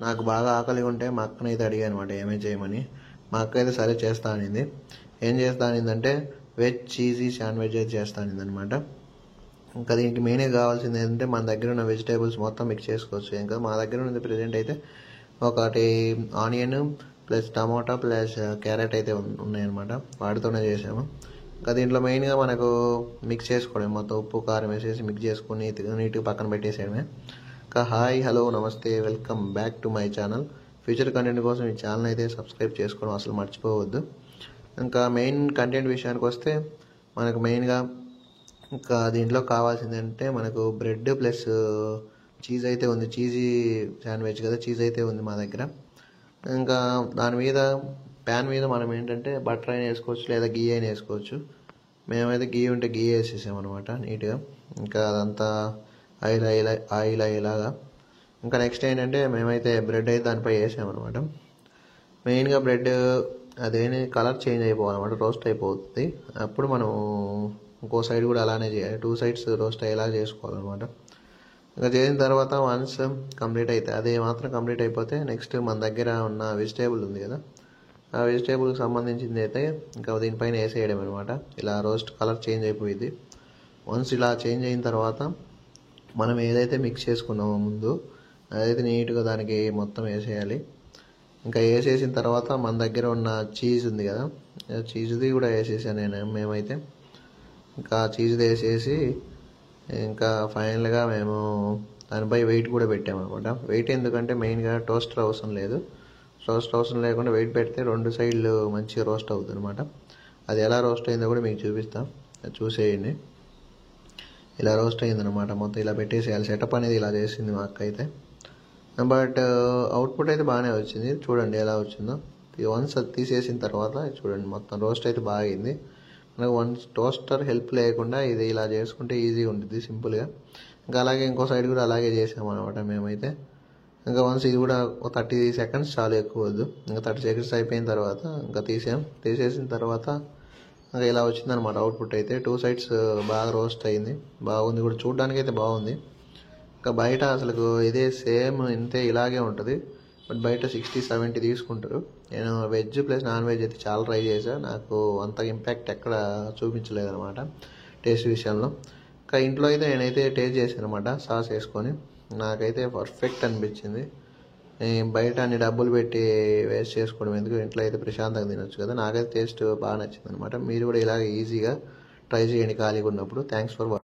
నాకు బాగా ఆకలిగా ఉంటే మా అక్కనైతే అడిగాను అనమాట ఏమేమి చేయమని. మా అక్క అయితే సరే చేస్తా అనింది. ఏం చేస్తా అనిందంటే వెజ్ చీజీ శాండ్విచ్ అయితే చేస్తా అనింది అనమాట. ఇంకా దీనికి మెయిన్గా కావాల్సింది ఏంటంటే మన దగ్గర ఉన్న వెజిటేబుల్స్ మొత్తం మిక్స్ చేసుకోవచ్చు. ఇంకా మా దగ్గర ఉన్నది ప్రజెంట్ అయితే ఒకటి ఆనియన్ ప్లస్ టమాటా ప్లస్ క్యారెట్ అయితే ఉన్నాయన్నమాట. వాటితోనే చేసాము. ఇంకా దీంట్లో మెయిన్గా మనకు మిక్స్ చేసుకోవడం, మొత్తం ఉప్పు కారం వేసేసి మిక్స్ చేసుకుని నీట్గా పక్కన పెట్టేసేయడమే. ఇంకా హాయ్ హలో నమస్తే welcome back to my channel. Future content కోసం ఈ ఛానల్ అయితే సబ్స్క్రైబ్ చేసుకోవడం అసలు మర్చిపోవద్దు. ఇంకా మెయిన్ కంటెంట్ విషయానికి వస్తే మనకు మెయిన్గా ఇంకా దీంట్లో కావాల్సింది అంటే మనకు బ్రెడ్ ప్లస్ చీజ్ అయితే ఉంది. చీజీ శాండ్విచ్ కదా, చీజ్ అయితే ఉంది మా దగ్గర. ఇంకా దాని మీద ప్యాన్ మీద మనం ఏంటంటే బటర్ అయినా వేసుకోవచ్చు లేదా గీ అయినా వేసుకోవచ్చు. మేమైతే గీ ఉంటే గీ వేసేసామన్నమాట నీట్గా. ఇంకా అదంతా ఆయిల్ ఆయిల్ ఆయిల్ అయ్యేలాగా. ఇంకా నెక్స్ట్ ఏంటంటే మేమైతే బ్రెడ్ అయితే దానిపై వేసామన్నమాట. మెయిన్గా బ్రెడ్ అదేని కలర్ చేంజ్ అయిపోవాలన్నమాట, రోస్ట్ అయిపోతుంది. అప్పుడు మనం ఇంకో సైడ్ కూడా అలానే చేయాలి, 2 సైడ్స్ రోస్ట్ అయ్యేలా చేసుకోవాలన్నమాట. ఇంకా చేసిన తర్వాత వన్స్ కంప్లీట్ అయితే అది మాత్రం కంప్లీట్ అయిపోతే నెక్స్ట్ మన దగ్గర ఉన్న వెజిటేబుల్ ఉంది కదా, ఆ వెజిటేబుల్కి సంబంధించింది అయితే ఇంకా దీనిపైన వేసేయడం అనమాట. ఇలా రోస్ట్ కలర్ చేంజ్ అయిపోయింది. వన్స్ ఇలా చేంజ్ అయిన తర్వాత మనం ఏదైతే మిక్స్ చేసుకున్నామో ముందు అదైతే నీట్గా దానికి మొత్తం వేసేయాలి. ఇంకా వేసేసిన తర్వాత మన దగ్గర ఉన్న చీజ్ ఉంది కదా, చీజ్ది కూడా వేసేసాను మేమైతే. ఇంకా చీజ్ వేసేసి ఇంకా ఫైనల్గా మేము దానిపై వెయిట్ కూడా పెట్టామన్నమాట. వెయిట్ ఎందుకంటే మెయిన్గా టోస్టర్ అవసరం లేదు. టోస్ట్ అవసరం లేకుండా వెయిట్ పెడితే 2 సైడ్లు మంచిగా రోస్ట్ అవుతుంది అనమాట. అది ఎలా రోస్ట్ అయిందో కూడా మీకు చూపిస్తాం, చూసేయండి. ఇలా రోస్ట్ అయిందనమాట. మొత్తం ఇలా పెట్టేసేయాలి. సెటప్ అనేది ఇలా చేసింది మా అక్క అయితే. బట్ అవుట్పుట్ అయితే బాగానే వచ్చింది. చూడండి ఎలా వచ్చిందో. వన్స్ అది తీసేసిన తర్వాత చూడండి మొత్తం రోస్ట్ అయితే బాగా అయింది. మనకు వన్స్ టోస్టర్ హెల్ప్ లేకుండా ఇది ఇలా చేసుకుంటే ఈజీగా ఉంటుంది సింపుల్గా. ఇంకా అలాగే ఇంకో సైడ్ కూడా అలాగే చేసామన్నమాట మేమైతే. ఇంకా వన్స్ ఇది కూడా 30 సెకండ్స్ చాలు, ఎక్కువ వద్దు. ఇంకా 30 సెకండ్స్ అయిపోయిన తర్వాత ఇంకా తీసేసిన తర్వాత ఇంకా ఇలా వచ్చిందనమాట అవుట్పుట్ అయితే. 2 సైడ్స్ బాగా రోస్ట్ అయింది, బాగుంది కూడా, చూడడానికి అయితే బాగుంది. ఇంకా బయట అసలు ఇదే సేమ్ ఇంతే ఇలాగే ఉంటుంది. బట్ బయట 60-70 తీసుకుంటారు. నేను వెజ్ ప్లస్ నాన్ వెజ్ అయితే చాలా ట్రై చేశాను. నాకు అంత ఇంపాక్ట్ ఎక్కడ చూపించలేదన్నమాట టేస్ట్ విషయంలో. ఇంకా ఇంట్లో అయితే నేనైతే టేస్ట్ చేశాను అనమాట సాస్ వేసుకొని. నాకైతే పర్ఫెక్ట్ అనిపించింది. బయట అన్ని డబ్బులు పెట్టి వేస్ట్ చేసుకోవడం ఎందుకు, ఇంట్లో అయితే ప్రశాంతంగా తినొచ్చు కదా. నాకైతే టేస్ట్ బాగా నచ్చింది అనమాట. మీరు కూడా ఇలాగ ఈజీగా ట్రై చేయండి ఖాళీగా ఉన్నప్పుడు. Thanks for watching.